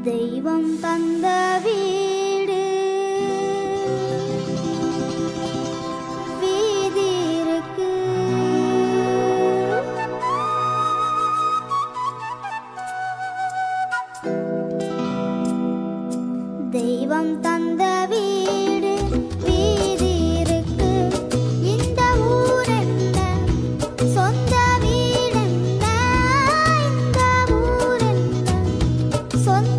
தெய்வம் தந்த வீடு வீதி இருக்கு. தெய்வம் தந்த வீடு வீதி இருக்கு. இந்த ஊர் என்ன சொந்த வீடென்ன, இந்த ஊர் என்ன சொந்த